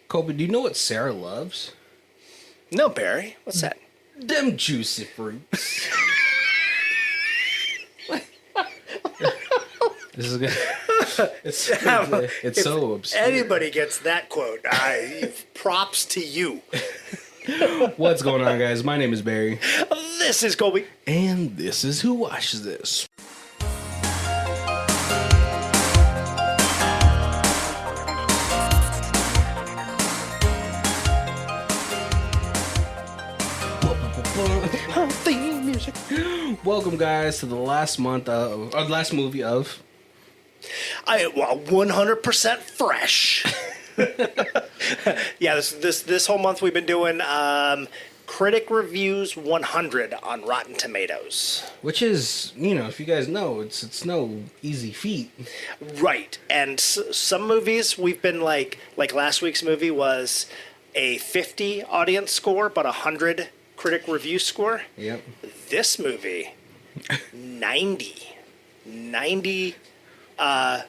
Kobe, do you know what Sarah loves? No, Barry. What's that? Them juicy fruits. This is good. It's so absurd. Anybody gets that quote, props to you. What's going on, guys? My name is Barry. This is Kobe. And this is Who Watches This. Theme music. Welcome, guys, to the last movie of 100% fresh. Yeah, this whole month we've been doing critic reviews 100 on Rotten Tomatoes. which is, if you guys know, it's no easy feat. Right, and some movies we've been like last week's movie was a 50 audience score, but 100 critic review score. Yep. This movie, 90 audience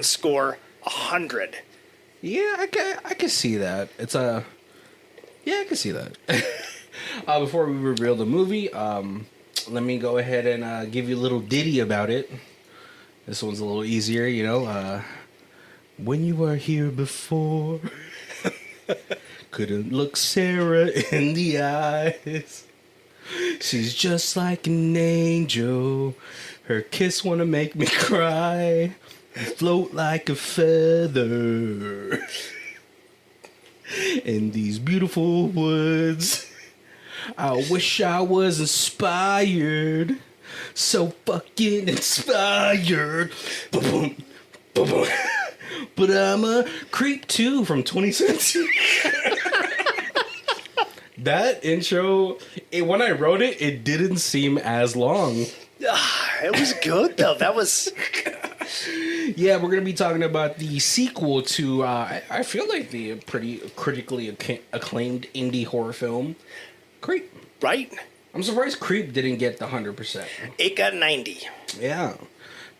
score 100. Yeah, I can see that. I can see that. Before we reveal the movie, let me go ahead and give you a little ditty about it. This one's a little easier, When you were here before, couldn't look Sarah in the eyes. She's just like an angel. Her kiss wanna make me cry. Float like a feather in these beautiful woods. I wish I was inspired, so fucking inspired. Ba-boom, ba-boom. But I'm a creep too from 2017. That intro, when I wrote it, it didn't seem as long. It was good though. That was. Yeah, we're going to be talking about the sequel to, I feel like the pretty critically acclaimed indie horror film, Creep. Right? I'm surprised Creep didn't get the 100%. It got 90. Yeah.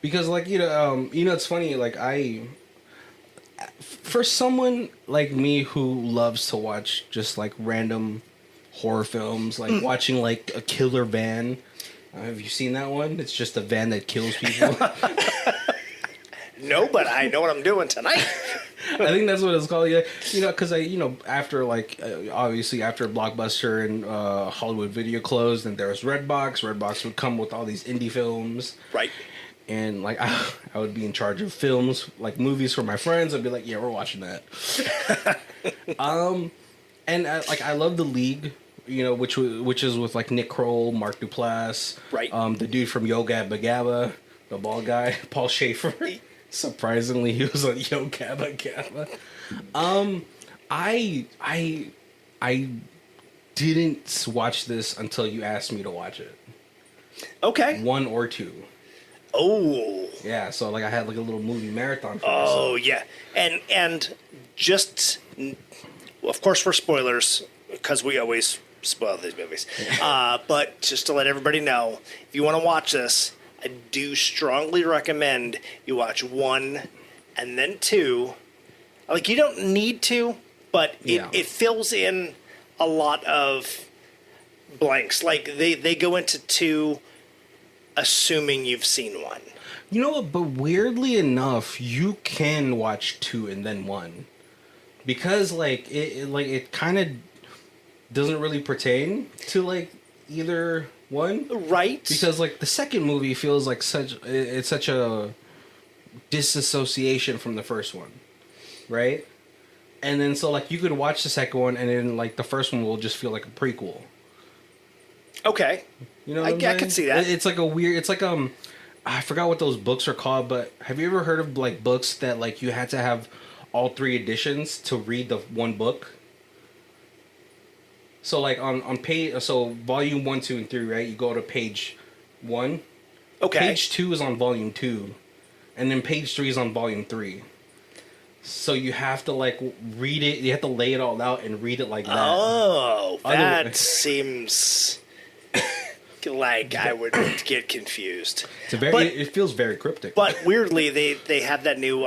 Because, it's funny, for someone like me who loves to watch just, random horror films, watching, a killer van. Have you seen that one? It's just a van that kills people. No, but I know what I'm doing tonight. I think that's what it's called. Yeah, because after obviously after Blockbuster and Hollywood Video closed, and there was Redbox. Redbox would come with all these indie films, right? And I would be in charge of films, movies for my friends. I'd be like, yeah, we're watching that. And I love The League, which is with Nick Kroll, Mark Duplass, right? The dude from Yo Gabba Gabba, the bald guy, Paul Schaefer. Surprisingly, he was on Yo Gabba Gabba. I didn't watch this until you asked me to watch it. Okay. 1 or 2. Oh. Yeah, so I had a little movie marathon for myself. myself. Yeah. And just, of course, for spoilers, because we always spoil these movies. But just to let everybody know, if you want to watch this, I do strongly recommend you watch 1 and then 2. You don't need to, but it fills in a lot of blanks. They go into 2 assuming you've seen 1. You know what? But weirdly enough, you can watch 2 and then 1. Because, it kind of doesn't really pertain to, either one, right? Because the second movie feels such a disassociation from the first one, right? And then so you could watch the second one and then the first one will just feel like a prequel. Okay, I can see that. It's a weird. It's I forgot what those books are called, but have you ever heard of books that you had to have all 3 editions to read the one book? So on page, so volume 1, 2, and 3, right? You go to page 1. Okay. Page 2 is on volume 2, and then page 3 is on volume 3. So you have to read it. You have to lay it all out and read it like that. Oh, that seems I would get confused. It feels very cryptic. But weirdly, they have that new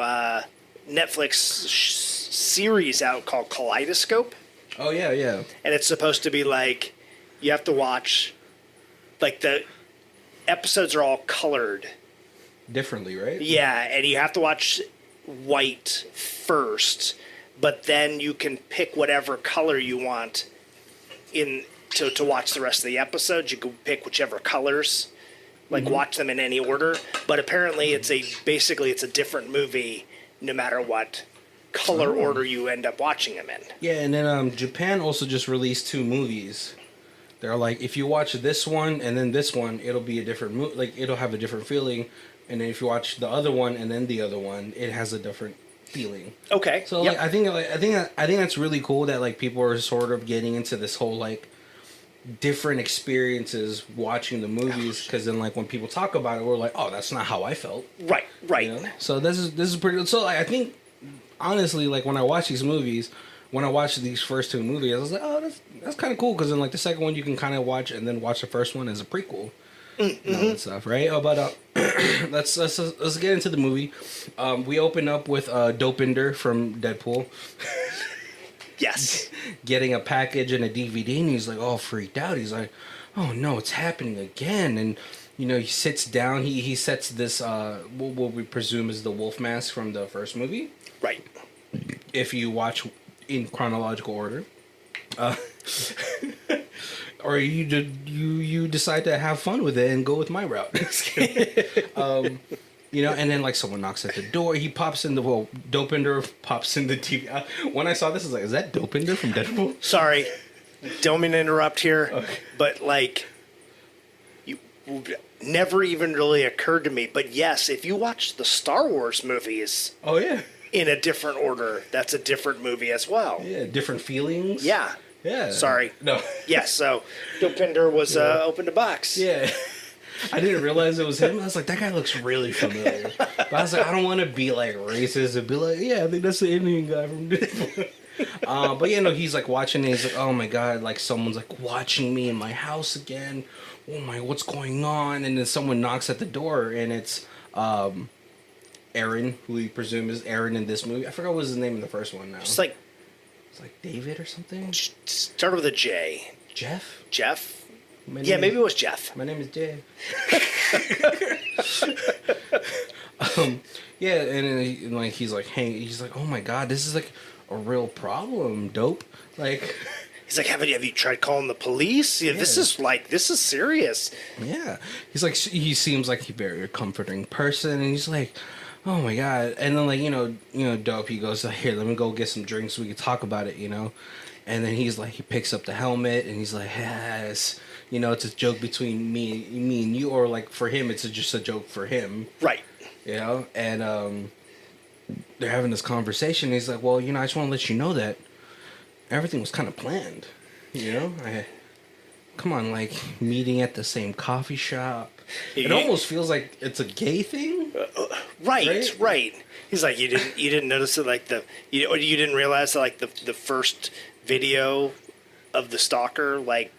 Netflix series out called Kaleidoscope. Oh yeah, yeah. And it's supposed to be like, you have to watch, like the episodes are all colored. Differently, right? Yeah, and you have to watch white first, but then you can pick whatever color you want to watch the rest of the episodes. You can pick whichever colors, like watch them in any order. But apparently it's a different movie no matter what color order you end up watching them in. Yeah, and then Japan also just released 2 movies. They're like, if you watch this one and then this one, it'll be a different movie. Like, it'll have a different feeling. And then if you watch the other one and then the other one, it has a different feeling. Okay. So yep. I think that's really cool that like people are sort of getting into this whole like different experiences watching the movies, because then like when people talk about it, we're like, oh, that's not how I felt. Right. You know? So this is pretty. So like, I think honestly, like when I watch these movies, when I watched these first 2 movies, I was like, oh, that's kind of cool, because then like the second one you can kind of watch and then watch the first one as a prequel. And all that stuff, right? Oh, but let's get into the movie. We open up with Dopinder from Deadpool. Yes. Getting a package and a DVD, and he's like all freaked out. He's like, oh no, it's happening again. And you know, he sits down. He sets this what we presume is the wolf mask from the first movie. Right. If you watch in chronological order. Or you decide to have fun with it and go with my route. You know, and then like someone knocks at the door. He pops in Dopinder pops in the TV. When I saw this, I was like, is that Dopinder from Deadpool? Sorry, don't mean to interrupt here, Okay. but like, you never even really occurred to me. But yes, if you watch the Star Wars movies, Oh yeah, in a different order, that's a different movie as well. yeah, different feelings. Yeah. Yeah. Sorry. No. Yes, so Dopinder was opened a box. Yeah. I didn't realize it was him. I was like, that guy looks really familiar. But I was like, I don't want to be like racist and be like, yeah, I think that's the Indian guy from Deadpool. But yeah, no, he's like watching and he's like, oh my god, like someone's like watching me in my house again. Oh my, what's going on? And then someone knocks at the door and it's Aaron, who we presume is Aaron in this movie. I forgot what was his name in the first one now. It's like, It's like David or something? started with a J. Jeff? Jeff? Yeah, maybe it was Jeff. My name is Jay. Yeah, and like he's like, hey, he's like, oh my god, this is like a real problem, dope. Like, He's like, have you tried calling the police? Yeah, this is serious. yeah, he's like, he seems like a very comforting person, and he's like, oh my god, and then like you know, dope. He goes, here, let me go get some drinks. We can talk about it, you know. And then he's like, he picks up the helmet, and he's like, yes. You know, it's a joke between me and you, or like for him, it's just a joke for him. Right. You know, and they're having this conversation. And he's like, well, you know, I just want to let you know that everything was kind of planned. You know, come on, like meeting at the same coffee shop. It almost feels like it's a gay thing. Right. He's like, you didn't notice it, like you didn't realize that like the first video of the stalker like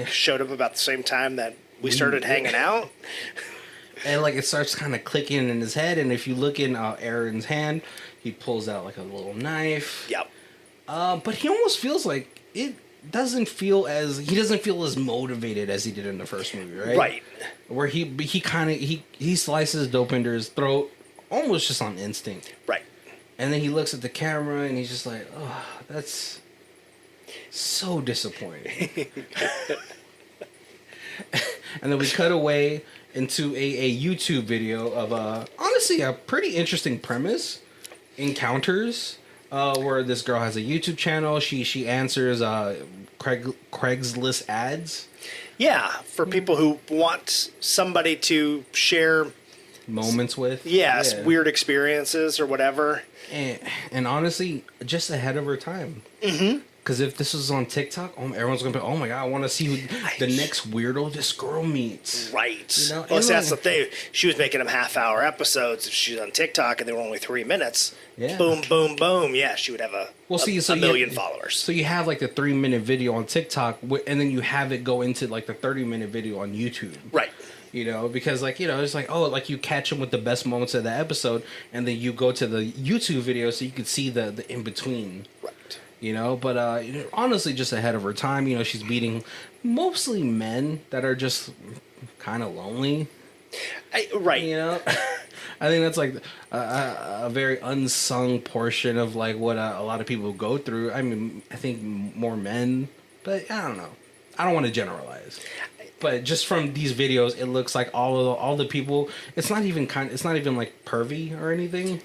showed up about the same time that we started hanging out. And like it starts kind of clicking in his head, and if you look in Aaron's hand, he pulls out like a little knife. Yep. But he almost feels like he doesn't feel as motivated as he did in the first movie, right? Right. Where he slices Dopinder's throat almost just on instinct. Right. And then he looks at the camera and he's just like, oh, that's so disappointing. And then we cut away into a YouTube video of honestly a pretty interesting premise. Encounters, where this girl has a YouTube channel. She answers Craigslist ads. Yeah, for people who want somebody to share moments with. Weird experiences or whatever. And honestly, just ahead of her time. Mm-hmm. Because if this was on TikTok, everyone's going to be, oh my god, I want to see who the next weirdo this girl meets. Right. You know? Well, that's the thing. She was making them half-hour episodes. If she was on TikTok and they were only 3 minutes, boom, boom, boom, yeah, she would have a million followers. So you have like the 3-minute video on TikTok, and then you have it go into like the 30-minute video on YouTube. Right. You know, because like, you know, it's like, oh, like you catch them with the best moments of the episode, and then you go to the YouTube video so you can see the in between. Right. You know, but you know, honestly, just ahead of her time. You know, she's beating mostly men that are just kind of lonely. Right. You know, I think that's like a very unsung portion of like what a lot of people go through. I mean, I think more men, but I don't know. I don't want to generalize. But just from these videos, it looks like all the people. It's not even it's not even like pervy or anything.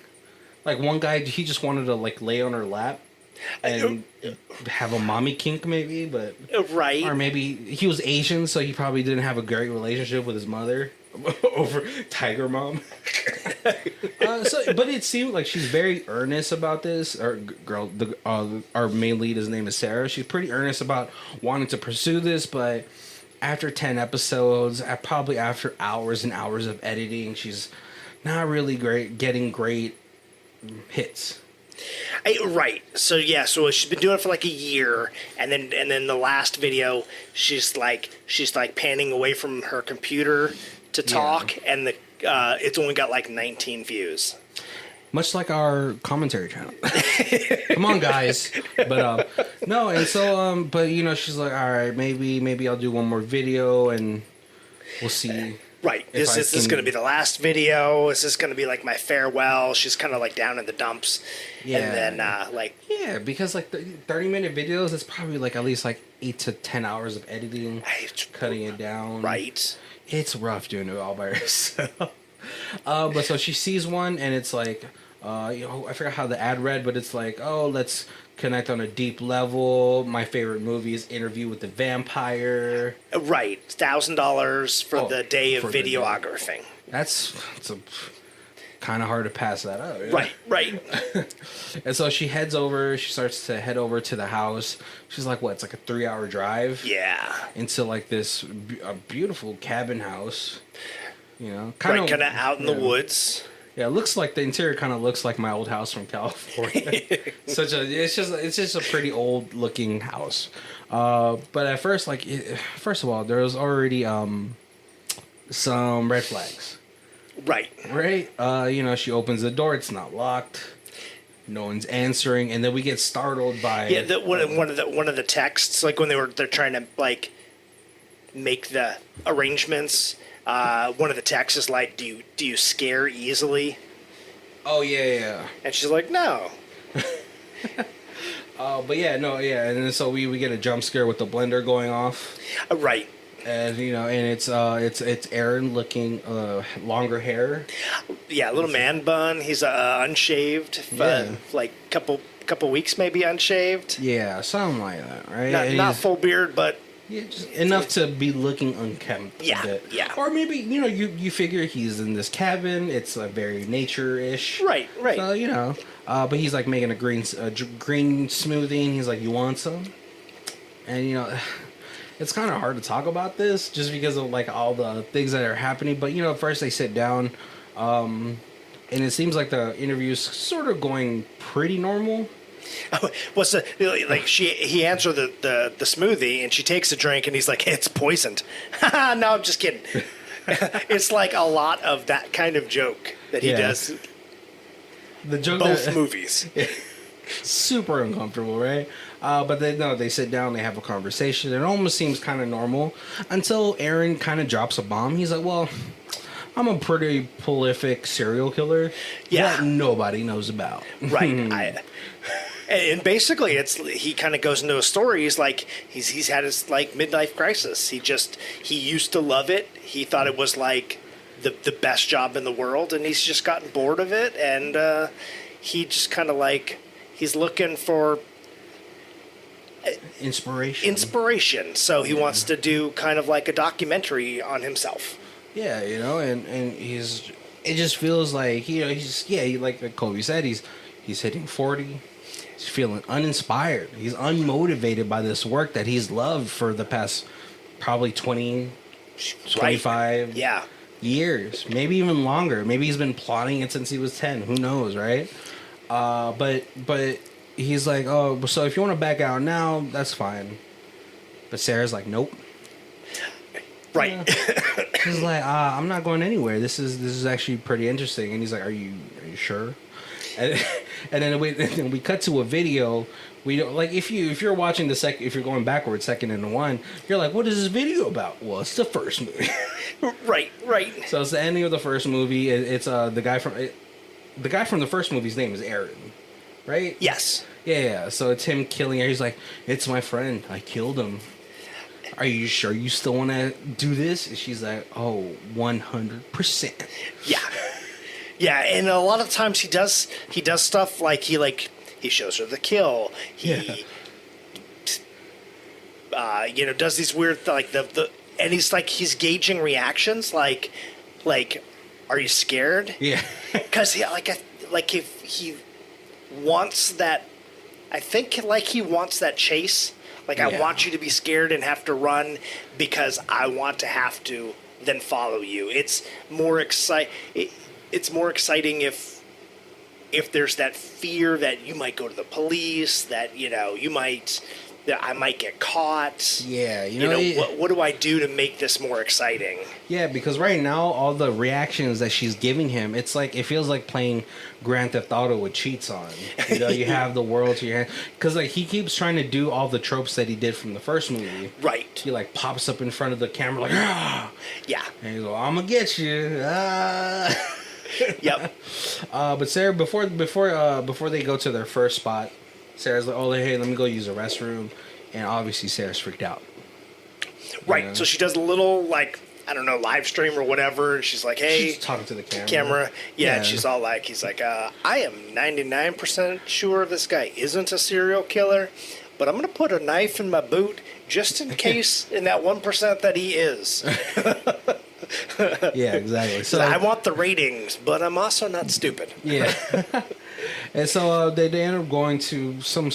Like one guy, he just wanted to like lay on her lap and have a mommy kink, maybe. But right, or maybe he was Asian, so he probably didn't have a great relationship with his mother over Tiger Mom. But it seemed like she's very earnest about this. Or girl, our main lead, his name is Sarah. She's pretty earnest about wanting to pursue this, but after 10 episodes, probably after hours and hours of editing, she's not really getting great hits. Right. So yeah. So she's been doing it for like a year, and then the last video, she's like panning away from her computer to talk, and it's only got like 19 views. Much like our commentary channel. Come on, guys. But no, and so but you know, she's like, all right, maybe I'll do one more video and we'll see. Right. This is going to be the last video. This is going to be like my farewell. She's kind of like down in the dumps. Yeah. And then yeah, because like the 30-minute videos, it's probably like at least like 8 to 10 hours of editing, cutting it down. Right. It's rough doing it all by herself. But so she sees one, and it's like, you know, I forgot how the ad read, but it's like, oh, let's connect on a deep level. My favorite movie is Interview with the Vampire. Right, $1,000 for the day of videographing. That's kind of hard to pass that up. You know? Right. And so she heads over. She starts to head over to the house. She's like, what? It's like a 3-hour drive. Yeah. Into like this beautiful cabin house. You know, kind of out in the woods. Yeah, it looks like the interior kind of looks like my old house from California. It's just a pretty old looking house. But at first, like, first of all, there was already some red flags. Right. Right. You know, she opens the door. It's not locked. No one's answering, and then we get startled by one of the texts, like when they're trying to like make the arrangements. One of the texts is like, do you scare easily? Oh yeah. And she's like, no. But yeah, no, yeah, and then so we get a jump scare with the blender going off. Right. And you know, and it's Aaron looking longer hair. Yeah, a little man bun. He's unshaved. Like couple weeks maybe unshaved. Yeah, something like that, right? Not full beard, but. Yeah, just enough to be looking unkempt a bit. Yeah. Or maybe, you know, you figure he's in this cabin. It's very nature-ish. Right. So, you know, but he's like making a green smoothie, and he's like, you want some? And, you know, it's kind of hard to talk about this just because of like all the things that are happening. But, you know, first they sit down, and it seems like the interview's sort of going pretty normal. What's he hands her the smoothie and she takes a drink and he's like, it's poisoned. No, I'm just kidding. It's like a lot of that kind of joke that he does. The joke both movies. Super uncomfortable, right? But they sit down, they have a conversation. It almost seems kind of normal until Aaron kind of drops a bomb. He's like, well, I'm a pretty prolific serial killer that nobody knows about. Right. And basically, he kind of goes into a story. He's like, he's had his like midlife crisis. He used to love it. He thought it was like the best job in the world, and he's just gotten bored of it. And he just kind of like he's looking for inspiration. So he wants to do kind of like a documentary on himself. Yeah, you know, and it just feels like, you know, like Kobe said, he's hitting 40. He's feeling uninspired. He's unmotivated by this work that he's loved for the past probably 20, 25 years, maybe even longer. Maybe he's been plotting it since he was 10. Who knows, right? But he's like, oh, so if you want to back out now, that's fine. But Sarah's like, nope. Right. He's like, I'm not going anywhere. This is actually pretty interesting. And he's like, are you sure? And, and then we cut to a video. We don't like if you're watching if you're going backwards, second into one, you're like, what is this video about? Well, it's the first movie. Right. So it's the ending of the first movie. It's the guy from the first movie's name is Aaron, right? Yes. Yeah. So it's him killing her. He's like, it's my friend. I killed him. Are you sure you still want to do this? And she's like, oh, 100%. Yeah. Yeah, and a lot of times he does stuff like he shows her the kill. He does these weird and he's gauging reactions like are you scared? Yeah. Cuz if he wants that, I think he wants that chase. Like, I want you to be scared and have to run because I want to have to then follow you. It's more It's more exciting if there's that fear that you might go to the police, that that I might get caught. Yeah, what do I do to make this more exciting? Yeah, because right now all the reactions that she's giving him, it feels like playing Grand Theft Auto with cheats on. You have the world to your hand, because he keeps trying to do all the tropes that he did from the first movie. Right. He pops up in front of the camera like, ah! Yeah. And he's like, I'm gonna get you. Ah. Yep. But Sarah, before they go to their first spot, Sarah's like, oh, hey, let me go use the restroom. And obviously Sarah's freaked out. Right. So she does a little, live stream or whatever. And she's like, hey. She's talking to the camera. Yeah. And she's all like, he's like, I am 99% sure this guy isn't a serial killer, but I'm going to put a knife in my boot just in case in that 1% that he is. Yeah, exactly. So I want the ratings, but I'm also not stupid. Yeah. And so they end up going to some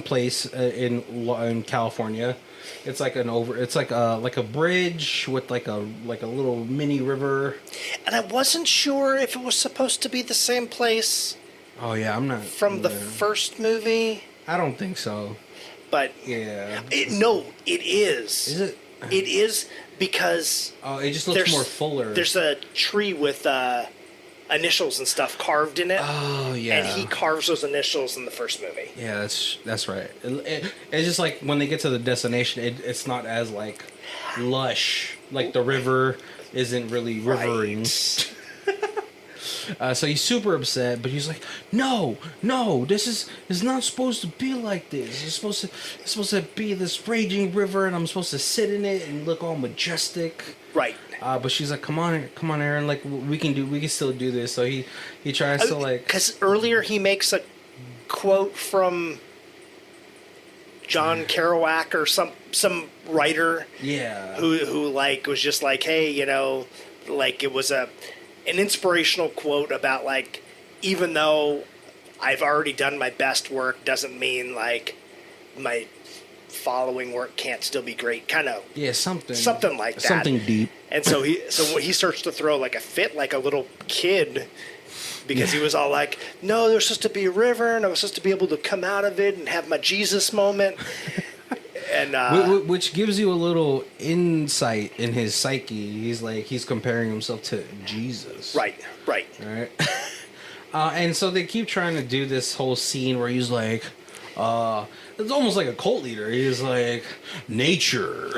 place in California. It's like a bridge with like a little mini river. And I wasn't sure if it was supposed to be the same place. Oh yeah, I'm not from the first movie. I don't think so. But yeah, it is. Is it? It is because it just looks more fuller. There's a tree with initials and stuff carved in it. Oh yeah, and he carves those initials in the first movie. Yeah, that's right. It's just like when they get to the destination, it's not as lush. Like the river isn't really rivering. Right. So he's super upset, but he's like, no, this is not supposed to be like this. It's supposed to be this raging river, and I'm supposed to sit in it and look all majestic. Right. But she's like, come on, Aaron, we can still do this. So he tries to because earlier he makes a quote from John Kerouac or some writer. Yeah. Who was just like, hey, it was an inspirational quote about even though I've already done my best work doesn't mean my following work can't still be great. Kind of something like that. Something deep. And so he starts to throw a fit like a little kid because he was all like, no, there's supposed to be a river and I was supposed to be able to come out of it and have my Jesus moment. And which gives you a little insight in his psyche. He's comparing himself to Jesus. Right. All right. And so they keep trying to do this whole scene where he's like, it's almost like a cult leader. He's like, nature,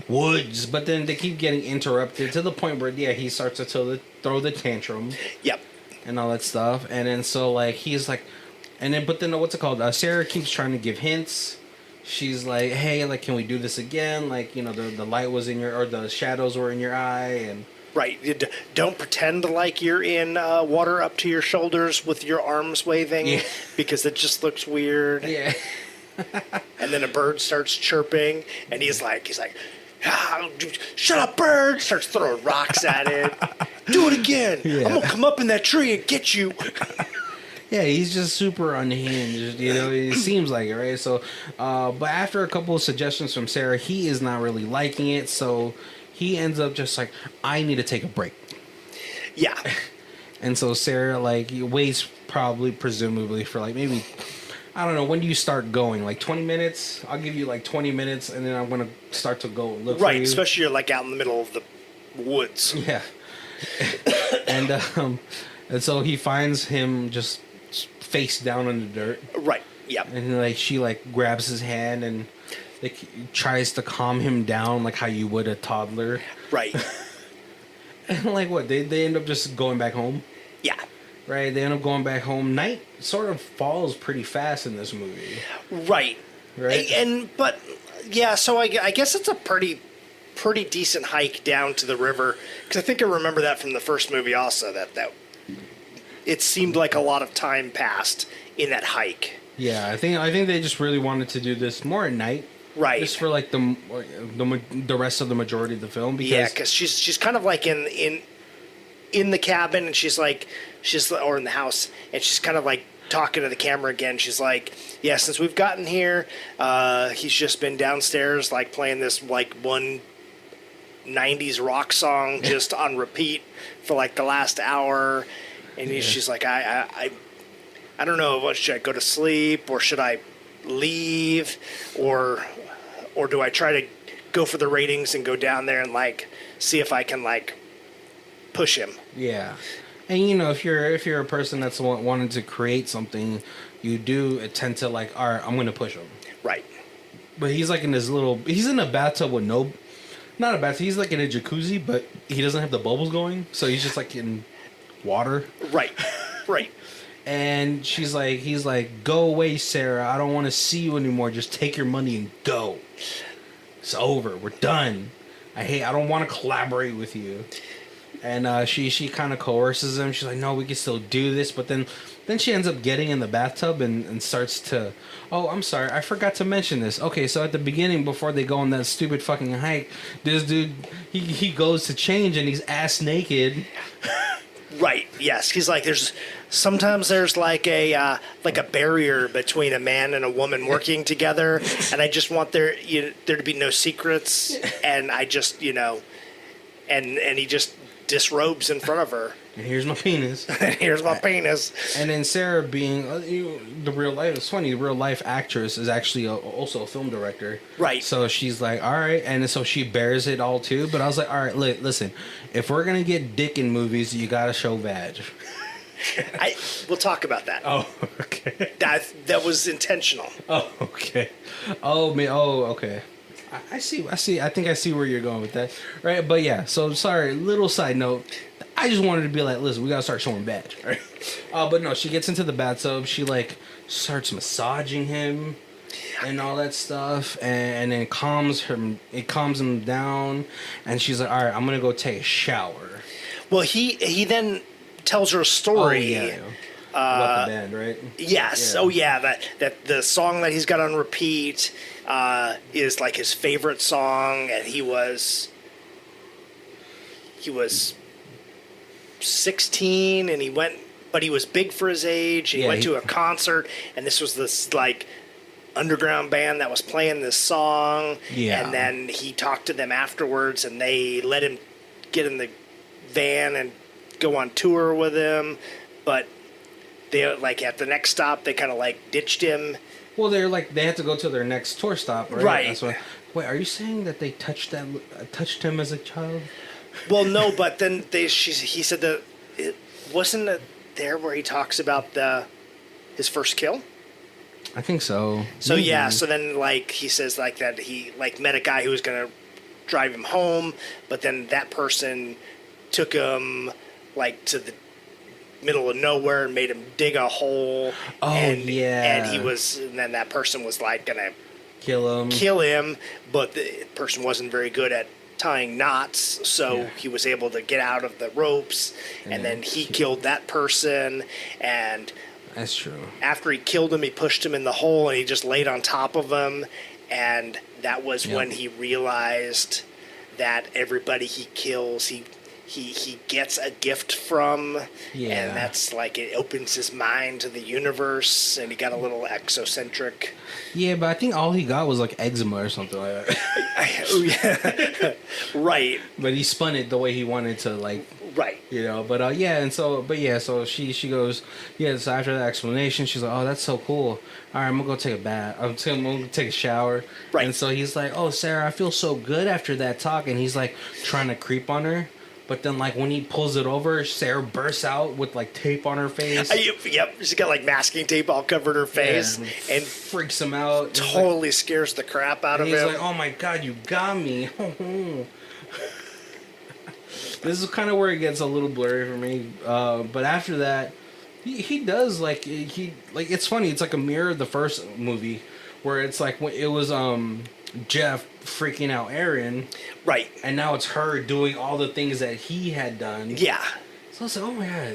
woods, but then they keep getting interrupted to the point where he starts to throw the tantrum. Yep. And all that stuff, and then so he's like. And then, but then, what's it called? Sarah keeps trying to give hints. She's like, "Hey, can we do this again? The light was in or the shadows were in your eye." And right, don't pretend like you're in water up to your shoulders with your arms waving, because it just looks weird. Yeah. And then a bird starts chirping, and he's like, "Shut up, bird!" Starts throwing rocks at it. Do it again. Yeah. I'm gonna come up in that tree and get you. Yeah, he's just super unhinged, it seems like it, right? So, but after a couple of suggestions from Sarah, he is not really liking it, so he ends up just like, I need to take a break. Yeah. And so Sarah, waits presumably for maybe I don't know, when do you start going? Like 20 minutes? I'll give you like 20 minutes, and then I'm going to start to go look for Right, you. especially you're like out in the middle of the woods. Yeah. And so he finds him just face down in the dirt. Right, yep. And like she like grabs his hand and like tries to calm him down like how you would a toddler. Right. And like what? They end up just going back home. Yeah. Right? They end up going back home. Night sort of falls pretty fast in this movie. Right. Right. But yeah, so I guess it's a pretty decent hike down to the river, because I think I remember that from the first movie also, that it seemed like a lot of time passed in that hike. Yeah, I think they just really wanted to do this more at night. Right. Just for like the rest of the majority of the film. Yeah, because she's kind of like in the cabin, and she's or in the house, and she's kind of like talking to the camera again. She's like, yeah, since we've gotten here, he's just been downstairs like playing this like one 90s rock song just on repeat for like the last hour, and she's like, I don't know, what should I go to sleep, or should I leave, or do I try to go for the ratings and go down there and like see if I can like push him? Yeah. And you know, if you're a person that's wanting to create something, you do tend to like, all right, I'm gonna push him. Right. But he's like he's in a bathtub with not a bathtub, he's like in a jacuzzi, but he doesn't have the bubbles going, so he's just like in water. Right. Right. And he's like, go away, Sarah. I don't want to see you anymore. Just take your money and go. It's over. We're done. I don't want to collaborate with you. And she kind of coerces him. She's like, no, we can still do this. But then she ends up getting in the bathtub and starts to... Oh, I'm sorry. I forgot to mention this. Okay, so at the beginning, before they go on that stupid fucking hike, this dude, he goes to change and he's ass naked. Right. Yes. He's like, sometimes there's like a barrier between a man and a woman working together, and I just want there to be no secrets, and I just and he just disrobes in front of her. And here's my penis. Here's my penis. And then Sarah, being the real life, it's funny, the real life actress is actually also a film director. Right. So she's like, all right. And so she bears it all too. But I was like, all right, listen, if we're going to get dick in movies, you got to show vag. We'll talk about that. Oh, okay. That was intentional. Oh, okay. Oh, me. Oh, okay. I see. I think I see where you're going with that. Right. But yeah. So sorry. Little side note. I just wanted to be like, listen, we gotta start showing vag. Right. But no, she gets into the bathtub. She like starts massaging him and all that stuff, and then calms him. It calms him down, and she's like, all right, I'm gonna go take a shower. Well, he then tells her a story. Oh, yeah. About the band, right? Yes. Yeah. Oh, yeah. That the song that he's got on repeat is like his favorite song, and he was 16, and he was big for his age. He went to a concert, and this was this like underground band that was playing this song. Yeah. And then he talked to them afterwards, and they let him get in the van and go on tour with him, but they like at the next stop they kind of like ditched him. Well, they had to go to their next tour stop, right? Right. That's why. Wait, are you saying that they touched him as a child? Well, no, but then he said that wasn't it there where he talks about his first kill? I think so. So yeah, so then like he says like that he like met a guy who was gonna drive him home, but then that person took him like to the middle of nowhere and made him dig a hole. Oh, and then that person was like gonna kill him, but the person wasn't very good at tying knots, so he was able to get out of the ropes, and then he killed that person. And that's true. After he killed him, he pushed him in the hole, and he just laid on top of him, and that was when he realized that everybody he kills, he gets a gift from, and that's like it opens his mind to the universe, and he got a little eccentric. Yeah, but I think all he got was like eczema or something like that. Right. But he spun it the way he wanted to, like Right. You know, but so she goes, yeah, so after that explanation, she's like, oh, that's so cool. All right, I'm gonna go take a bath. I'm gonna take a shower. Right. And so he's like, oh, Sarah, I feel so good after that talk. And he's like trying to creep on her. But then, like, when he pulls it over, Sarah bursts out with, like, tape on her face. Yep. She's got, like, masking tape all covered her face. Yeah, and freaks him out. Totally scares the crap out of him. He's like, oh, my God, you got me. This is kind of where it gets a little blurry for me. But after that, he does, like, it's funny. It's like a mirror of the first movie where it's like, it was Jeff freaking out Aaron. Right. And now it's her doing all the things that he had done. Yeah. So it's like, oh my God,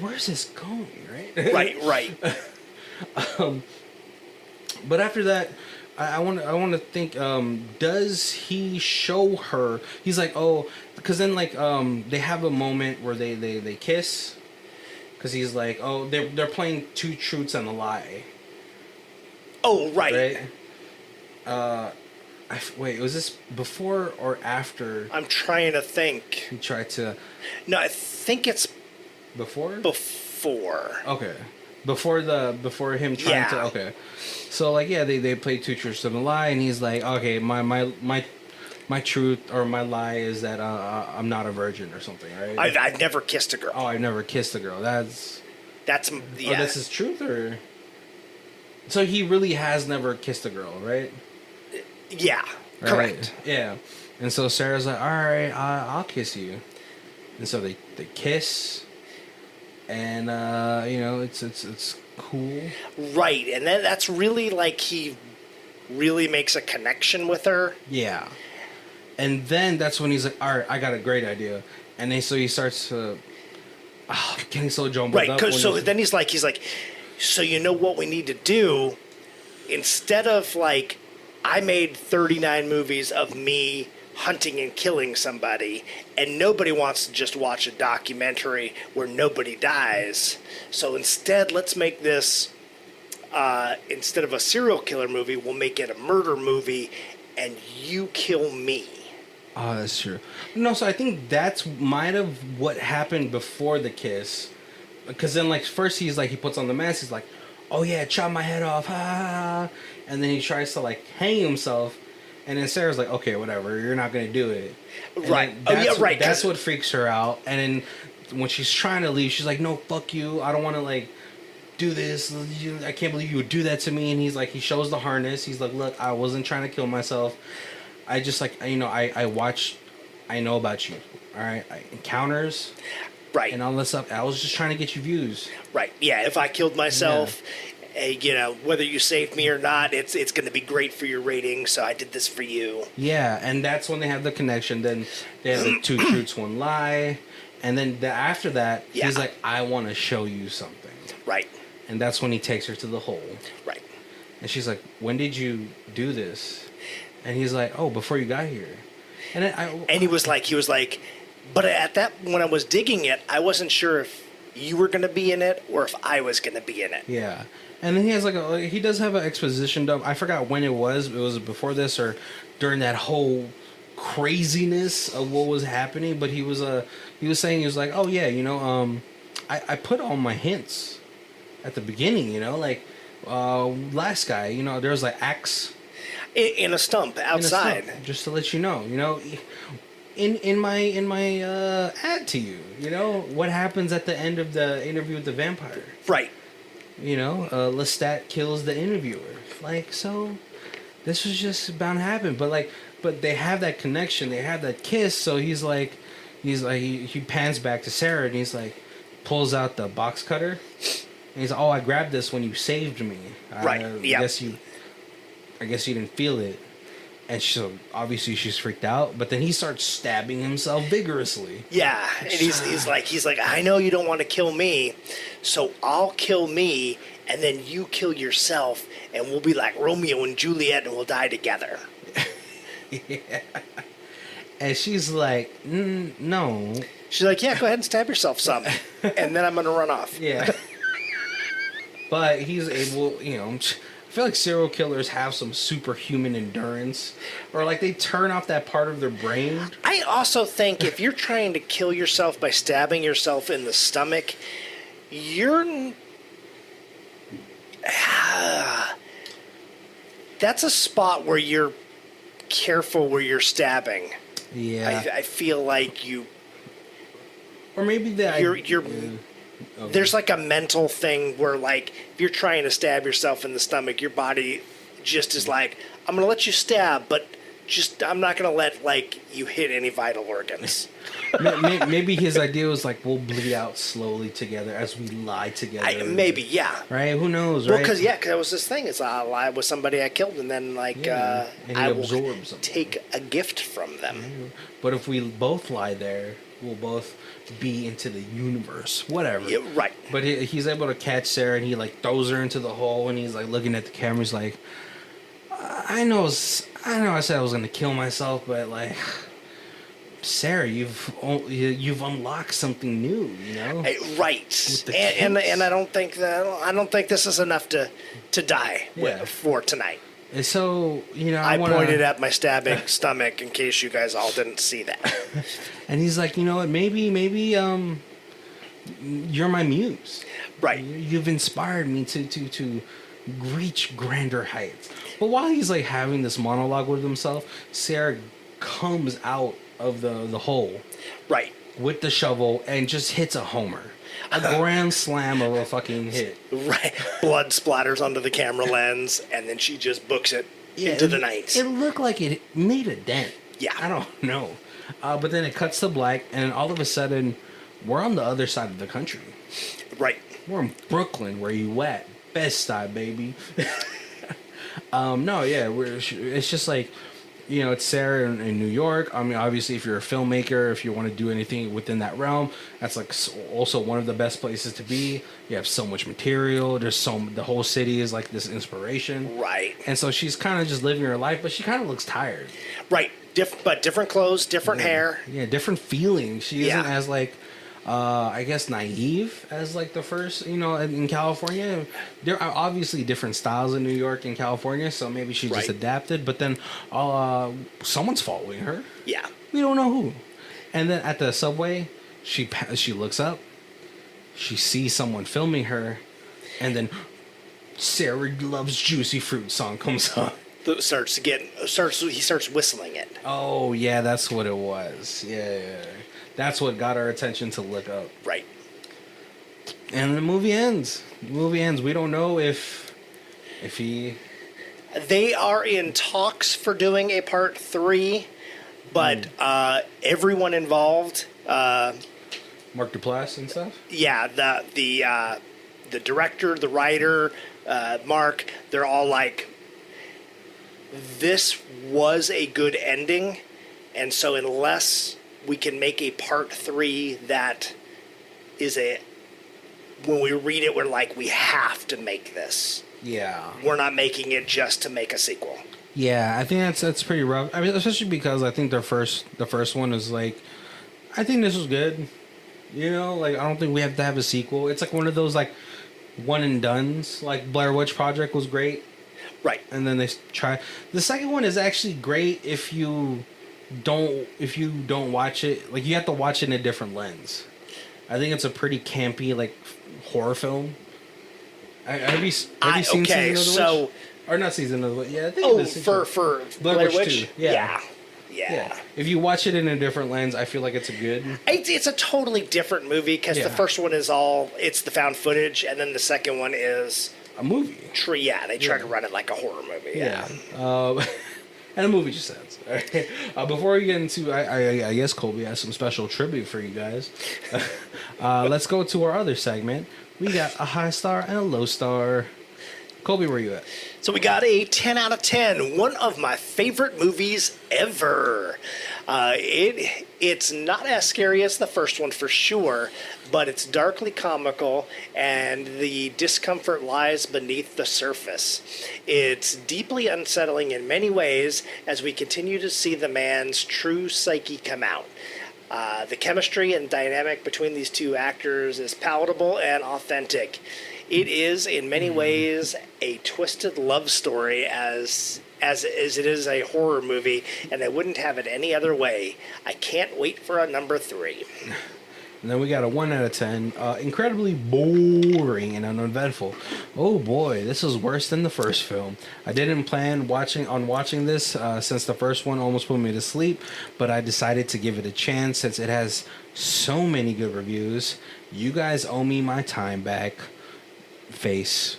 where's this going, right? Right. But after that, I want to think. Does he show her? He's like, oh, because then like they have a moment where they kiss, because he's like, oh, they're playing two truths and a lie. Oh, right. Wait, was this before or after? I'm trying to think. He tried to. No, I think it's before. Before. Okay. Before him trying to. Okay. So like they play two truths and a lie, and he's like, okay, my truth or my lie is that I'm not a virgin or something, right? I've never kissed a girl. Oh, I've never kissed a girl. That's yeah. Oh, that's his truth, or. So he really has never kissed a girl, right? Yeah, right? correct. Yeah, and so Sarah's like, all right, I'll kiss you, and so they kiss, and it's cool, right? And then that's really like he really makes a connection with her. Yeah, and then that's when he's like, all right, I got a great idea, and then so he starts getting so jumbled right, up. Right, so then he's like, so you know what we need to do, instead of like. I made 39 movies of me hunting and killing somebody, and nobody wants to just watch a documentary where nobody dies. So instead, let's make this, instead of a serial killer movie, we'll make it a murder movie, and you kill me. Oh, that's true. No, so I think that's might have what happened before the kiss. Because then, like, first he puts on the mask, he's like, oh yeah, chop my head off, ha. And then he tries to like hang himself, and then Sarah's like, okay, whatever, you're not gonna do it. And right. Oh yeah, right. That's what freaks her out. And then when she's trying to leave, she's like, no, fuck you, I don't want to like do this. I can't believe you would do that to me. And he's like, he shows the harness. He's like, look, I wasn't trying to kill myself. I just like, I watched. I know about you. All right, encounters. Right. And all this stuff. I was just trying to get you views. Right. Yeah. If I killed myself, whether you saved me or not, it's going to be great for your rating. So I did this for you. Yeah, and that's when they have the connection. Then they have the two truths, one lie, and then after that, he's like, I want to show you something. Right. And that's when he takes her to the hole. Right. And she's like, when did you do this? And he's like, oh, before you got here. And then he was like. But at that, when I was digging it, I wasn't sure if you were going to be in it or if I was going to be in it. Yeah. And then he has he does have an exposition dump. I forgot when it was. It was before this or during that whole craziness of what was happening. But he was saying, he was like, oh yeah, I put all my hints at the beginning, last guy, there was like axe. In a stump outside. Just to let you know, In my ad to you, what happens at the end of the interview with the vampire, right? Lestat kills the interviewer. So this was just bound to happen. But they have that connection, they have that kiss. So he pans back to Sarah and he's like, pulls out the box cutter and he's like, oh, I grabbed this when you saved me. Right. Yeah. I guess you didn't feel it. And so obviously she's freaked out, but then he starts stabbing himself vigorously. Yeah, and he's like, I know you don't want to kill me, so I'll kill me, and then you kill yourself, and we'll be like Romeo and Juliet, and we'll die together. Yeah. And she's like, no. She's like, yeah, go ahead and stab yourself some, and then I'm gonna run off. Yeah. But he's able, feel like serial killers have some superhuman endurance, or like they turn off that part of their brain. I also think if you're trying to kill yourself by stabbing yourself in the stomach, you're... that's a spot where you're careful where you're stabbing. Yeah. I feel like you... Or maybe that... Okay. There's like a mental thing where, like, if you're trying to stab yourself in the stomach, your body just is like, I'm going to let you stab, but just I'm not going to let, like, you hit any vital organs. Maybe his idea was like, we'll bleed out slowly together as we lie together. Maybe, yeah. Right? Who knows, Well, right? because that was this thing. It's I'll lie with somebody I killed, and then, like, and I will something. take a gift from them. But if we both lie there, we'll both be into the universe. Whatever. Yeah, right. But he's able to catch Sarah, and he, like, throws her into the hole, and he's, like, looking at the camera. He's like, I know I said I was going to kill myself, but, like... Sarah, you've unlocked something new, you know. Right, and I don't think this is enough to die for tonight. And so, you know, I pointed at my stabbing stomach in case you guys all didn't see that. And he's like, you know what? Maybe you're my muse. Right. You've inspired me to reach grander heights. But while he's like having this monologue with himself, Sarah comes out of the hole, right, with the shovel and just hits a homer, a grand slam of a fucking hit. Right, blood splatters onto the camera lens, and then she just books it into the night. It looked like it made a dent. Yeah, I don't know, but then it cuts to black, and all of a sudden, we're on the other side of the country. Right, we're in Brooklyn, where you at? Bed-Stuy, baby. No, yeah, it's just like. You know, it's Sarah in New York. I mean, obviously, if you're a filmmaker, if you want to do anything within that realm, that's like also one of the best places to be. You have so much material. The whole city is like this inspiration. Right. And so she's kind of just living her life, but she kind of looks tired. Right. But different clothes, different hair. Yeah, different feelings. She isn't as like, I guess, naive as like the first, you know, in California. There are obviously different styles in New York and California, so maybe she just adapted. But then someone's following her. Yeah. We don't know who. And then at the subway, she looks up. She sees someone filming her. And then Sarah Loves Juicy Fruit song comes on. He starts whistling it. Oh, yeah, that's what it was. Yeah. That's what got our attention to look up. Right. And the movie ends. We don't know if he... They are in talks for doing a part 3, but everyone involved... Mark Duplass and stuff? Yeah, the director, the writer, Mark, they're all like, this was a good ending, and so unless... we can make a part 3 that is when we read it, we're like, we have to make this. Yeah. We're not making it just to make a sequel. Yeah, I think that's pretty rough. I mean, especially because I think the first one is like, I think this was good. You know, like, I don't think we have to have a sequel. It's like one of those, like, one and dones. Like, Blair Witch Project was great. Right. And then they try. The second one is actually great if you don't watch it, like, you have to watch it in a different lens. I think it's a pretty campy, like, horror film. Have you seen Season of the Witch? Or not Season of the Witch? Yeah, I think it is. For Blair Witch 2. Yeah. If you watch it in a different lens, I feel like it's a good. It's a totally different movie because the first one is it's the found footage, and then the second one is a movie. They try to run it like a horror movie. Yeah. And a movie just ends. Right? Before we get into, I guess Colby has some special tribute for you guys. Let's go to our other segment. We got a high star and a low star. Colby, where you at? So we got a 10 out of 10. One of my favorite movies ever. It's not as scary as the first one for sure, but it's darkly comical, and the discomfort lies beneath the surface. It's deeply unsettling in many ways as we continue to see the man's true psyche come out. The chemistry and dynamic between these two actors is palatable and authentic. It is in many ways a twisted love story as it is a horror movie, and I wouldn't have it any other way. I can't wait for a number 3. And then we got a 1 out of 10. Incredibly boring and uneventful. Oh boy, this is worse than the first film. I didn't plan watching this since the first one almost put me to sleep, but I decided to give it a chance since it has so many good reviews. You guys owe me my time back. Face.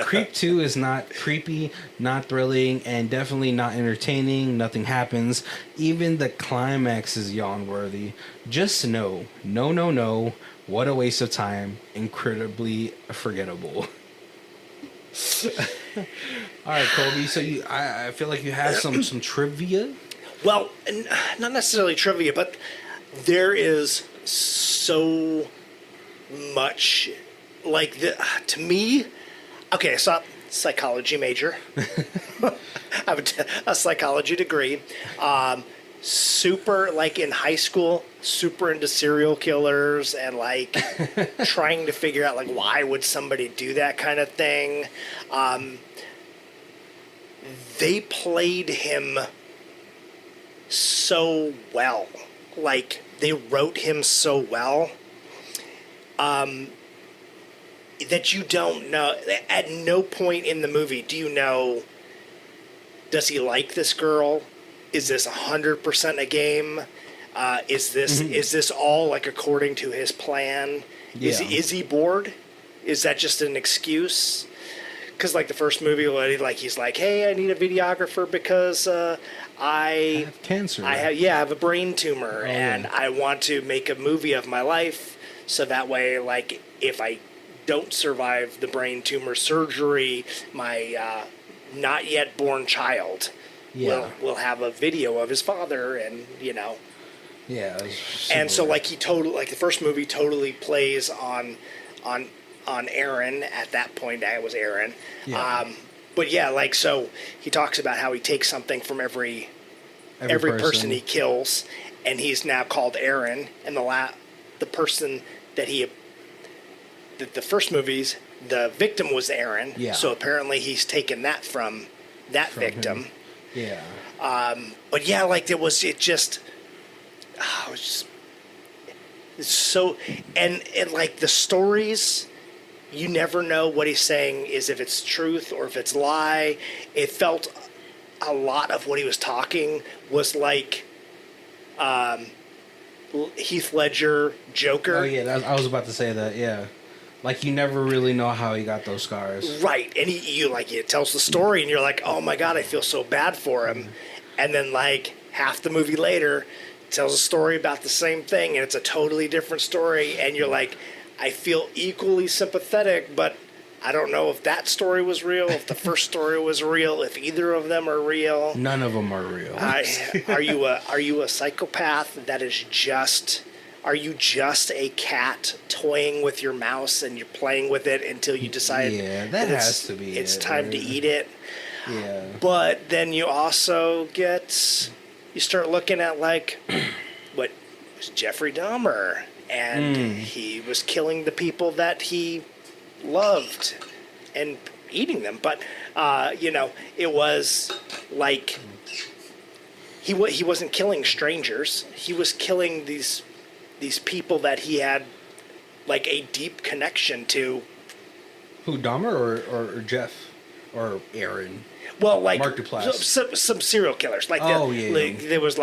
Creep 2 is not creepy, not thrilling, and definitely not entertaining. Nothing happens. Even the climax is yawn-worthy. Just no. What a waste of time. Incredibly forgettable. All right, Colby. So I feel like you have some trivia. Well, not necessarily trivia, but there is so much to me. Okay, so psychology major. I have a psychology degree. Super, in high school, super into serial killers and, trying to figure out, why would somebody do that kind of thing. They played him so well. They wrote him so well. That you don't know. At no point in the movie do you know, does he like this girl? Is this 100% a game? Is this all according to his plan? Yeah. Is he bored? Is that just an excuse? Because the first movie, he's like, hey, I need a videographer because I have cancer. I have a brain tumor, and I want to make a movie of my life, so that way, if I don't survive the brain tumor surgery, my not yet born child will have a video of his father, and Yeah. And so he totally the first movie totally plays on Aaron. At that point, I was Aaron. Yeah. But yeah, so he talks about how he takes something from every person he kills, and he's now called Aaron, and the person that the first movies, the victim was Aaron. Yeah. So apparently he's taken that from that victim. Him. Yeah. But yeah, it was just it's so, and the stories, you never know what he's saying is if it's truth or if it's lie. It felt a lot of what he was talking was Heath Ledger Joker. Oh yeah, I was about to say that. Yeah. You never really know how he got those scars. Right. And he tells the story and you're like, oh my God, I feel so bad for him. And then half the movie later tells a story about the same thing and it's a totally different story. And you're like, I feel equally sympathetic, but I don't know if that story was real, if the first story was real, if either of them are real. None of them are real. Are you a psychopath that is just... Are you just a cat toying with your mouse and you're playing with it until you decide that has to be it's time to eat it? Yeah. But then you also you start looking at what was Jeffrey Dahmer, and he was killing the people that he loved and eating them. But it was he wasn't killing strangers. He was killing these people that he had a deep connection to. Who, Dahmer or Jeff or Aaron? Well, Mark Duplass. Some serial killers. There was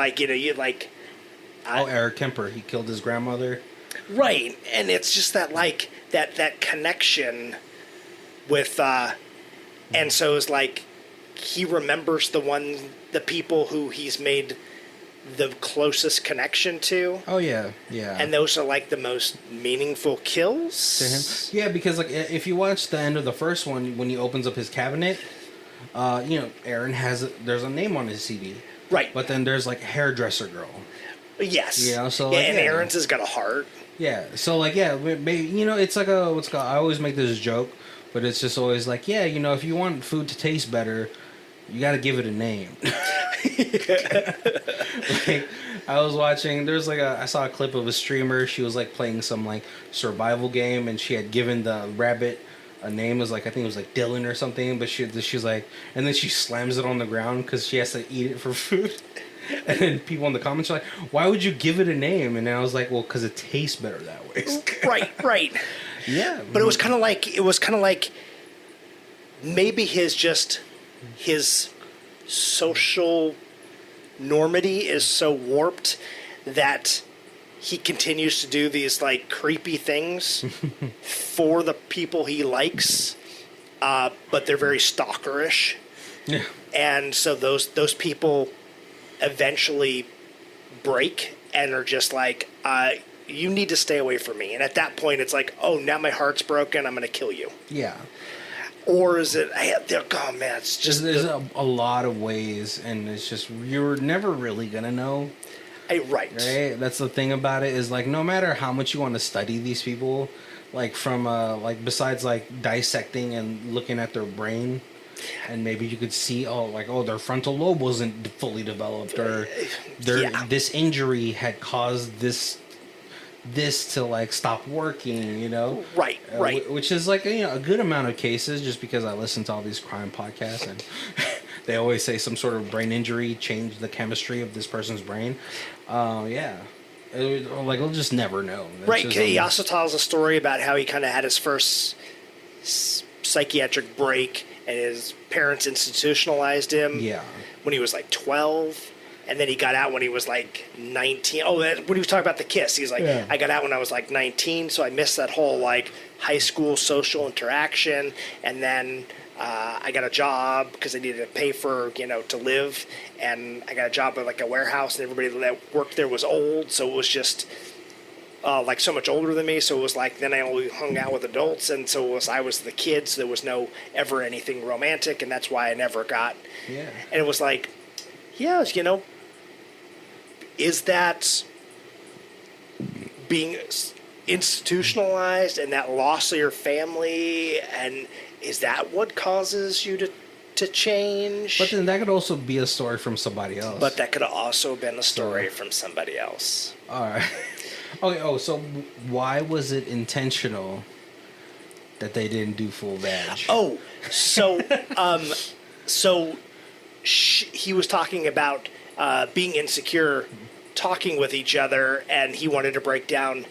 Eric Kemper. He killed his grandmother. Right, and it's just that that connection with, and so it's he remembers the people who he's made the closest connection to. Oh yeah. And those are the most meaningful kills to him. Yeah, because if you watch the end of the first one, when he opens up his cabinet, Aaron there's a name on his CD. Right. But then there's hairdresser girl. Yes. So and Aaron's has got a heart. Yeah. So maybe it's what's called. I always make this joke, but it's just always if you want food to taste better, you got to give it a name. I was watching. There's I saw a clip of a streamer. She was playing some survival game, and she had given the rabbit a name is like, I think it was like Dylan or something, but she's like, and then she slams it on the ground because she has to eat it for food. And then people in the comments are like, why would you give it a name? And I was like, well, because it tastes better that way. Right. Yeah. But it was kind of like maybe his social normity is so warped that he continues to do these like creepy things for the people he likes, but they're very stalkerish. Yeah. And so those people eventually break and are just like, you need to stay away from me. And at that point, it's like, oh, now my heart's broken. I'm going to kill you. Yeah. Or is it, oh man, it's just... There's a lot of ways, and it's just, you're never really going to know. Right. That's the thing about it, is like, no matter how much you want to study these people, like from, like besides like dissecting and looking at their brain, and maybe you could see, their frontal lobe wasn't fully developed, or this injury had caused this to like stop working, you know? Right. Which is like, a good amount of cases, just because I listen to all these crime podcasts, and they always say some sort of brain injury changed the chemistry of this person's brain. We'll just never know. Right. He also tells a story about how he kind of had his first psychiatric break, and his parents institutionalized him when he was like 12, and then he got out when he was like 19. Oh, when he was talking about the kiss, he's like, I got out when I was like 19, so I missed that whole like high school social interaction, and then I got a job because I needed to pay for, to live, and I got a job at like a warehouse, and everybody that worked there was old, so it was just like so much older than me, so it was like, then I only hung out with adults, and so I was the kid, so there was no ever anything romantic, and that's why I never got. And it was like, is that being institutionalized and that loss of your family, and is that what causes you to change? But then that could also be a story from somebody else. But that could have also been a story from somebody else. All right. Okay. So why was it intentional that they didn't do full vag? Oh, so he was talking about being insecure, talking with each other, and he wanted to break down,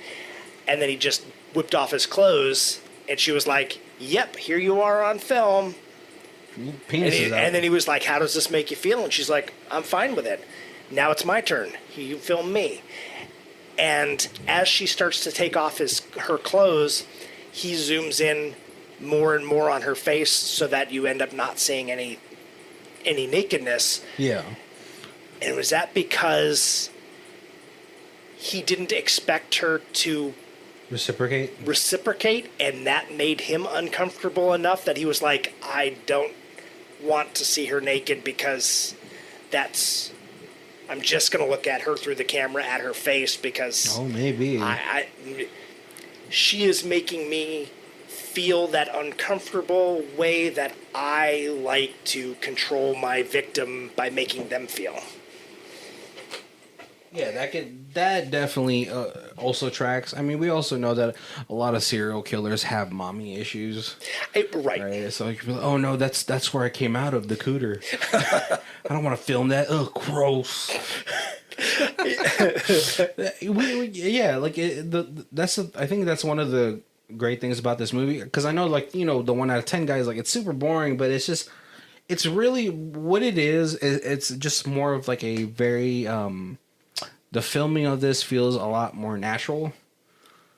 and then he just whipped off his clothes, and she was like, "Yep, here you are on film." And then he was like, "How does this make you feel?" And she's like, "I'm fine with it. Now it's my turn. You film me." And as she starts to take off her clothes, he zooms in more and more on her face, so that you end up not seeing any nakedness. Yeah. And was that because he didn't expect her to reciprocate, and that made him uncomfortable enough that he was like, I don't want to see her naked, because I'm just going to look at her through the camera at her face, because maybe she is making me feel that uncomfortable way that I like to control my victim by making them feel. Yeah, that definitely also tracks. I mean, we also know that a lot of serial killers have mommy issues. Right. So you can be like, oh no, that's where I came out of, the cooter. I don't want to film that. Ugh, gross. I think that's one of the great things about this movie, because I know, like, the 1 out of 10 guys, like, it's super boring, but it's really what it is. It's just more of like a very the filming of this feels a lot more natural.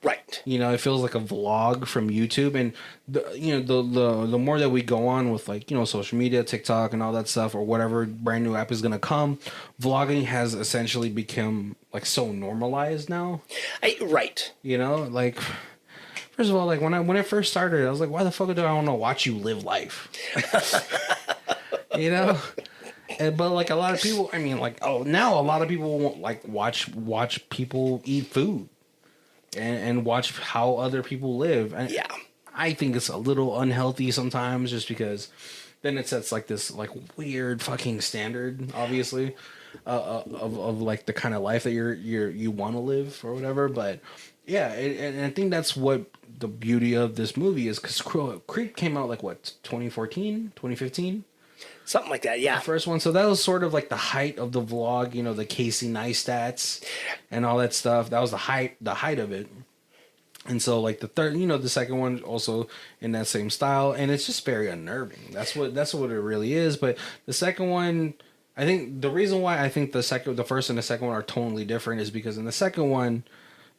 Right. It feels like a vlog from YouTube, and the more that we go on with, like, social media, TikTok and all that stuff, or whatever brand new app is going to come, vlogging has essentially become like so normalized now. Right. Like, first of all, like when I first started, I was like, why the fuck do I want to watch you live life? But like a lot of people, I mean, like, now a lot of people won't like watch people eat food and watch how other people live. And yeah, I think it's a little unhealthy sometimes, just because then it sets like this like weird fucking standard, obviously, of like the kind of life that you want to live or whatever. But Yeah, and I think that's what the beauty of this movie is, because Creep came out like what, 2014, 2015? Something like that, yeah. The first one. So that was sort of like the height of the vlog, you know, the Casey Neistats and all that stuff. That was the height of it. And so like the third, you know, the second one also in that same style, and it's just very unnerving. That's what it really is. But the second one, I think the reason why I think the first and the second one are totally different is because in the second one,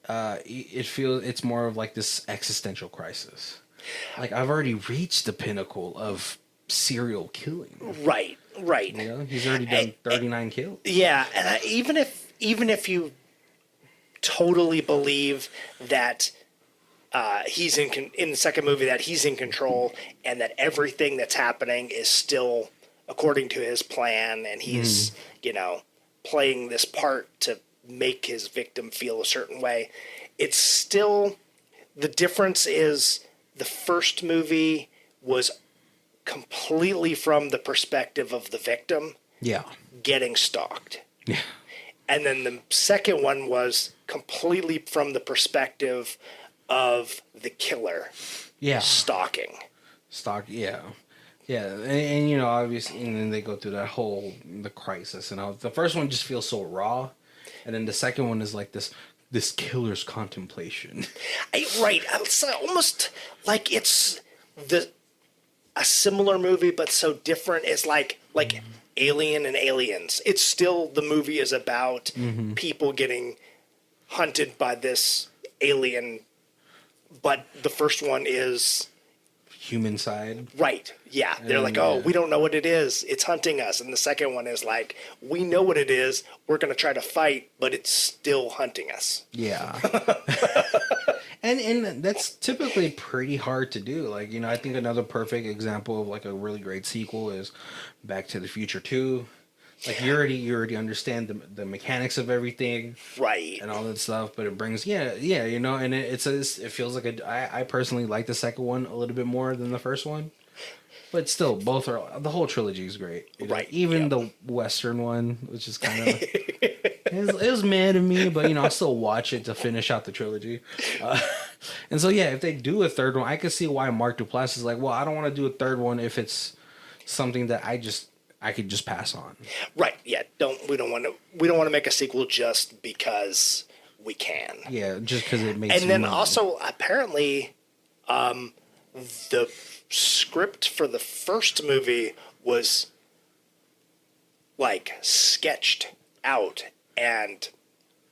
it's more of like this existential crisis. Like, I've already reached the pinnacle of serial killing. Right. You know, he's already done 39 kills. Yeah, and even if you totally believe that he's in the second movie, that he's in control and that everything that's happening is still according to his plan, and he's you know, playing this part to make his victim feel a certain way, it's still, the difference is the first movie was completely from the perspective of the victim getting stalked. Yeah. And then the second one was completely from the perspective of the killer stalking. Yeah. And you know, obviously, and then they go through that whole, the crisis and all. The first one just feels so raw, and then the second one is like this killer's contemplation. Right. It's almost like it's a similar movie, but so different. It's like Alien and Aliens. It's still, the movie is about people getting hunted by this alien, but the first one is Human side. right. Yeah. They're like, oh, we don't know what it is. It's hunting us. And the second one is like, we know what it is. We're going to try to fight, but it's still hunting us. Yeah. And that's typically pretty hard to do. Like, you know, I think another perfect example of like a really great sequel is Back to the Future 2. Like, you already understand the mechanics of everything, right, and all that stuff. But it brings, you know, and it feels like I personally like the second one a little bit more than the first one. But still, both are, the whole trilogy is great, you know? Right? Even the Western one, which is kind of it was mad to me, but you know, I still watch it to finish out the trilogy. And so if they do a third one, I can see why Mark Duplass is like, well, I don't want to do a third one if it's something that I could just pass on. Right. Yeah. We don't want to make a sequel just because we can. Yeah, just because it makes. And then money. Also, apparently, the script for the first movie was like sketched out, and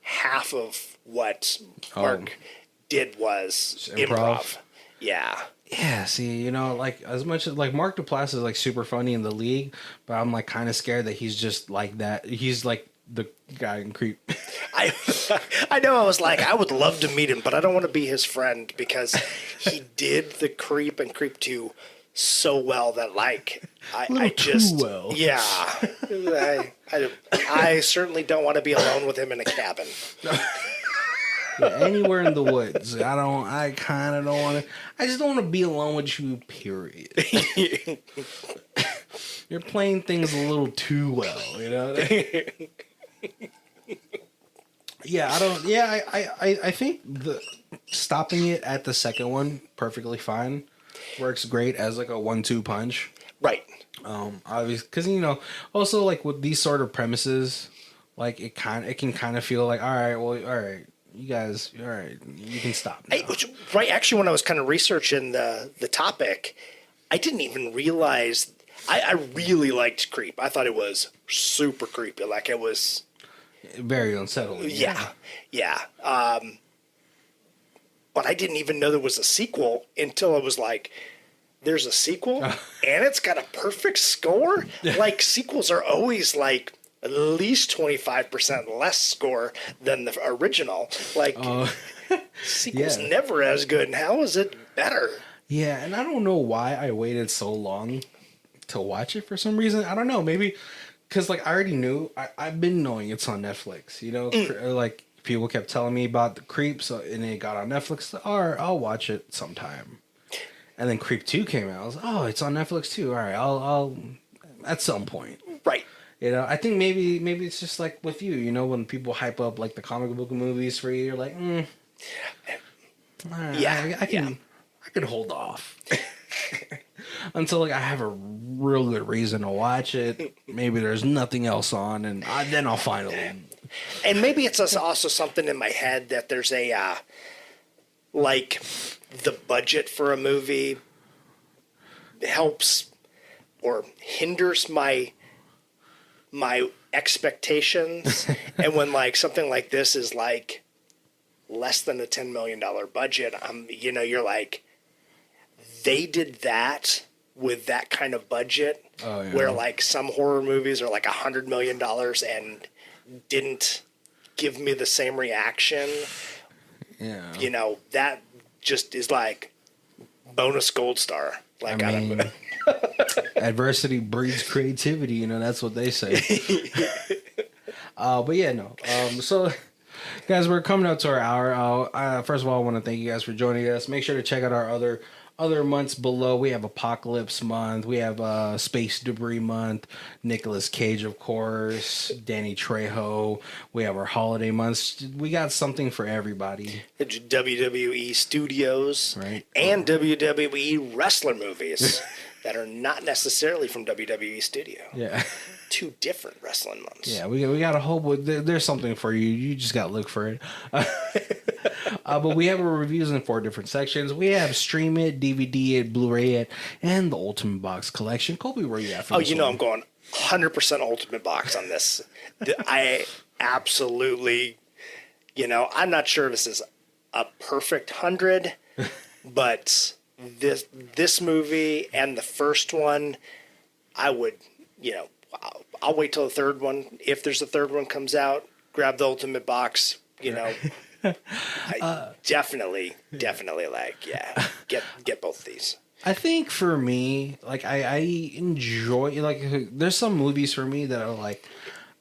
half of what Mark did was improv. Yeah. Yeah, see, you know, like, as much as, like, Mark Duplass is, like, super funny in the league, but I'm, like, kind of scared that he's just like that. He's, like, the guy in Creep. I know, I was like, I would love to meet him, but I don't want to be his friend, because he did the Creep and Creep 2 so well that, like, I just... too well. Yeah. I certainly don't want to be alone with him in a cabin. Yeah, anywhere in the woods. I kind of don't want to. I just don't want to be alone with you, period. You're playing things a little too well, you know? I think stopping it at the second one perfectly fine. Works great as like a 1-2 punch. Right. Obviously, because, you know, also, like, with these sort of premises, like, it can kind of feel like, all right, you guys, all right, you can stop now. Right. Actually, when I was kind of researching the topic, I didn't even realize I really liked Creep. I thought it was super creepy. Like, it was very unsettling. Yeah. But I didn't even know there was a sequel until I was like, there's a sequel and it's got a perfect score. Like, sequels are always like at least 25% less score than the original. Like, sequel's never as good. And how is it better? Yeah, and I don't know why I waited so long to watch it for some reason. I don't know, maybe because, like, I already knew. I've been knowing it's on Netflix, you know? Like, people kept telling me about the Creep, and it got on Netflix. All right, I'll watch it sometime. And then Creep 2 came out. I was like, oh, it's on Netflix too. All right, I'll at some point. Right. You know, I think maybe it's just like with you know, when people hype up like the comic book movies for you, you're like, Yeah, I can hold off until like I have a real good reason to watch it. Maybe there's nothing else on, and then I'll finally. And maybe it's also something in my head that there's a like the budget for a movie helps or hinders my expectations. And when like something like this is like less than a $10 million budget, you're like, they did that with that kind of budget. Oh, yeah. Where like some horror movies are like $100 million and didn't give me the same reaction. Yeah. That just is like bonus gold star. Like, I mean, adversity breeds creativity. That's what they say. But yeah, no. So, guys, we're coming up to our hour. First of all, I want to thank you guys for joining us. Make sure to check out our other months below. We have Apocalypse Month. We have Space Debris Month. Nicolas Cage, of course. Danny Trejo. We have our holiday months. We got something for everybody. WWE Studios, right? And WWE wrestler movies that are not necessarily from WWE Studio. Yeah. 2 different wrestling months. Yeah, we got a whole. There's something for you. You just got to look for it. But we have our reviews in 4 different sections. We have Stream It, DVD It, Blu-ray It, and the Ultimate Box Collection. Colby, where you at for this one? I'm going 100% Ultimate Box on this. I absolutely, I'm not sure if this is a perfect 100, but this movie and the first one, I would, I'll wait till the third one. If there's a third one comes out, grab the Ultimate Box, I definitely like, get both of these. I think for me, like I enjoy, like there's some movies for me that are like,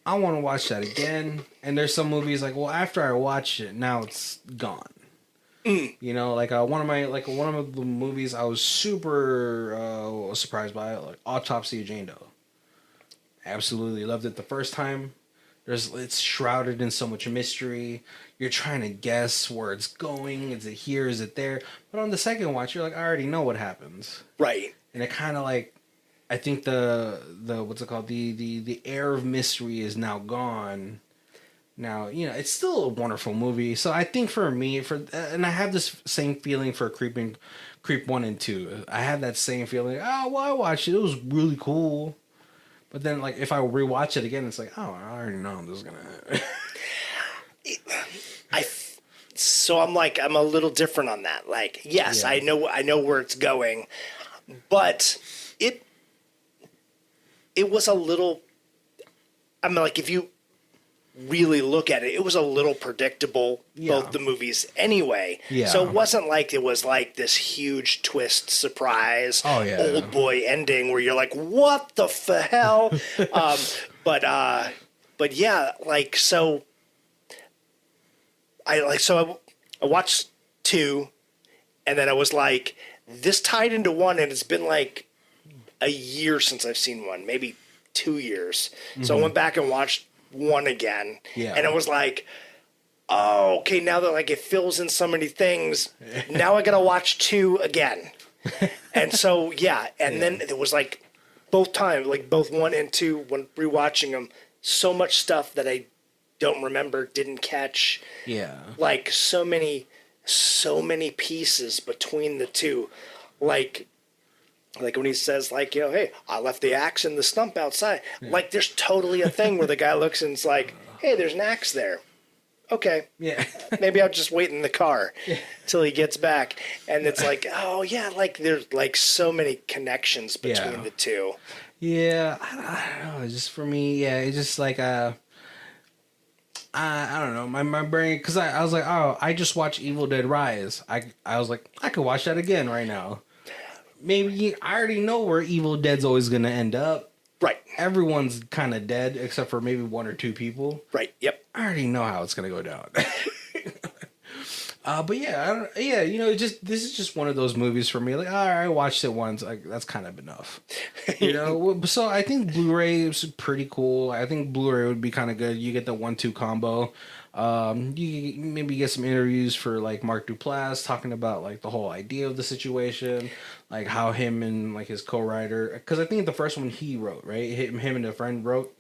I want to watch that again, and there's some movies like, well, after I watched it, now it's gone. Like one of the movies I was super surprised by, like Autopsy of Jane Doe. Absolutely loved it the first time. It's shrouded in so much mystery. You're trying to guess where it's going. Is it here? Is it there? But on the second watch, you're like, I already know what happens. Right. And it kind of like, I think the what's it called? The air of mystery is now gone. Now, it's still a wonderful movie. So I think for me, and I have this same feeling for Creep 1 and 2. I have that same feeling. Oh, well, I watched it. It was really cool. But then, like, if I rewatch it again, it's like, oh, I already know this is gonna. So I'm a little different on that. Like, yes, yeah. I know where it's going, but it was a little. I mean, like, if you really look at it, it was a little predictable. Yeah. Both the movies, anyway. Yeah. So it wasn't like it was like this huge twist surprise. Oh yeah. Old boy ending where you're like, what the hell? But yeah, like so. I watched 2, and then I was like, this tied into 1, and it's been like a year since I've seen 1, maybe 2 years. Mm-hmm. So I went back and watched 1 again, and it was like, oh, okay, now that like it fills in so many things, now I gotta watch 2 again. And so then it was like both times, like both 1 and 2, when rewatching them, so much stuff that I don't remember, didn't catch. Yeah. Like so many pieces between the 2. Like when he says, like, hey, I left the axe in the stump outside. Yeah. Like there's totally a thing where the guy looks and it's like, hey, there's an axe there. Okay. Yeah. Maybe I'll just wait in the car till he gets back. And it's like, oh yeah, like there's like so many connections between the 2. Yeah. I don't know. Just for me, it's just like I don't know, my brain, because I was like, oh, I just watched Evil Dead Rise. I was like, I could watch that again right now. Maybe I already know where Evil Dead's always going to end up. Right. Everyone's kind of dead except for maybe 1 or 2 people. Right. Yep. I already know how it's going to go down. But this is just one of those movies for me. Like, all right, I watched it once. Like, that's kind of enough. So I think Blu-ray is pretty cool. I think Blu-ray would be kind of good. You get the 1-2 combo. You maybe get some interviews for like Mark Duplass talking about like the whole idea of the situation, like how him and like his co-writer, because I think the first one he wrote, right? Him and a friend wrote.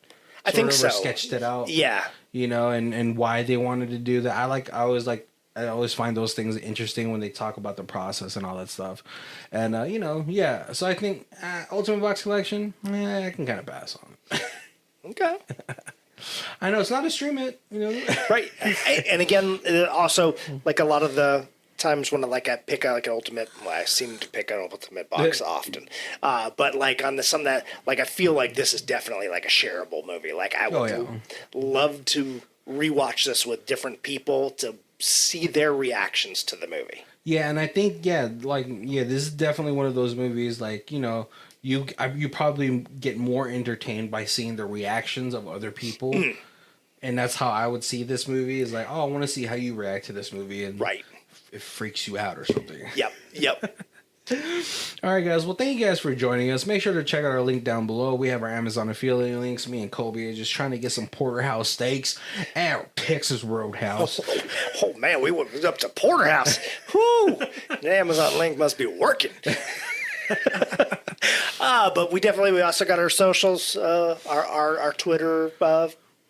I think so. Or sketched it out. Yeah. You know, and why they wanted to do that. I always find those things interesting when they talk about the process and all that stuff. And you know, yeah. So I think Ultimate Box Collection, I can kind of pass on it. Okay. I know it's not a stream it, you know. Right. And again, also like a lot of the times when I pick out like an ultimate, well, I seem to pick an ultimate box often. But like on some that like I feel like this is definitely like a shareable movie. Like I would love to rewatch this with different people to see their reactions to the movie. Yeah, and I think this is definitely one of those movies like, you know, you probably get more entertained by seeing the reactions of other people. And that's how I would see this movie is like, oh, I want to see how you react to this movie and it freaks you out or something. Yep. All right, guys. Well, thank you guys for joining us. Make sure to check out our link down below. We have our Amazon affiliate links. Me and Colby are just trying to get some porterhouse steaks at Texas Roadhouse. Oh man, we went up to porterhouse. Whoo! The Amazon link must be working. But we also got our socials, our Twitter,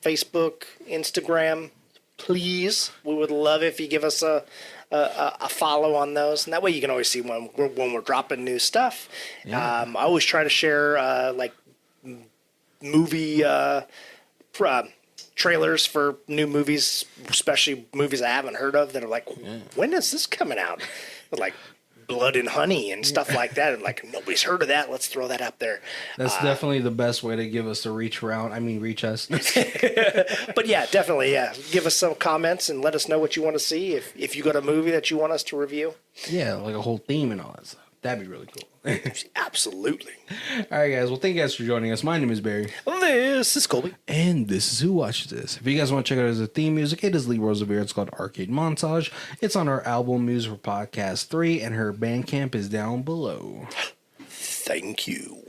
Facebook, Instagram. Please, we would love if you give us a follow on those, and that way you can always see when we're dropping new stuff. Yeah. I always try to share like movie trailers for new movies, especially movies I haven't heard of that are like, when is this coming out? Like Blood and Honey and stuff like that, and like nobody's heard of that. Let's throw that up there. That's definitely the best way to give us a reach us. But yeah, definitely, yeah. Give us some comments and let us know what you want to see. If you got a movie that you want us to review, yeah, like a whole theme and all that stuff. That'd be really cool. Absolutely. All right, guys. Well, thank you guys for joining us. My name is Barry. This is Colby. And this is Who Watches This. If you guys want to check out his theme music, it is Lee Rosevere. It's called Arcade Montage. It's on our album Music for Podcast 3, and her Bandcamp is down below. Thank you.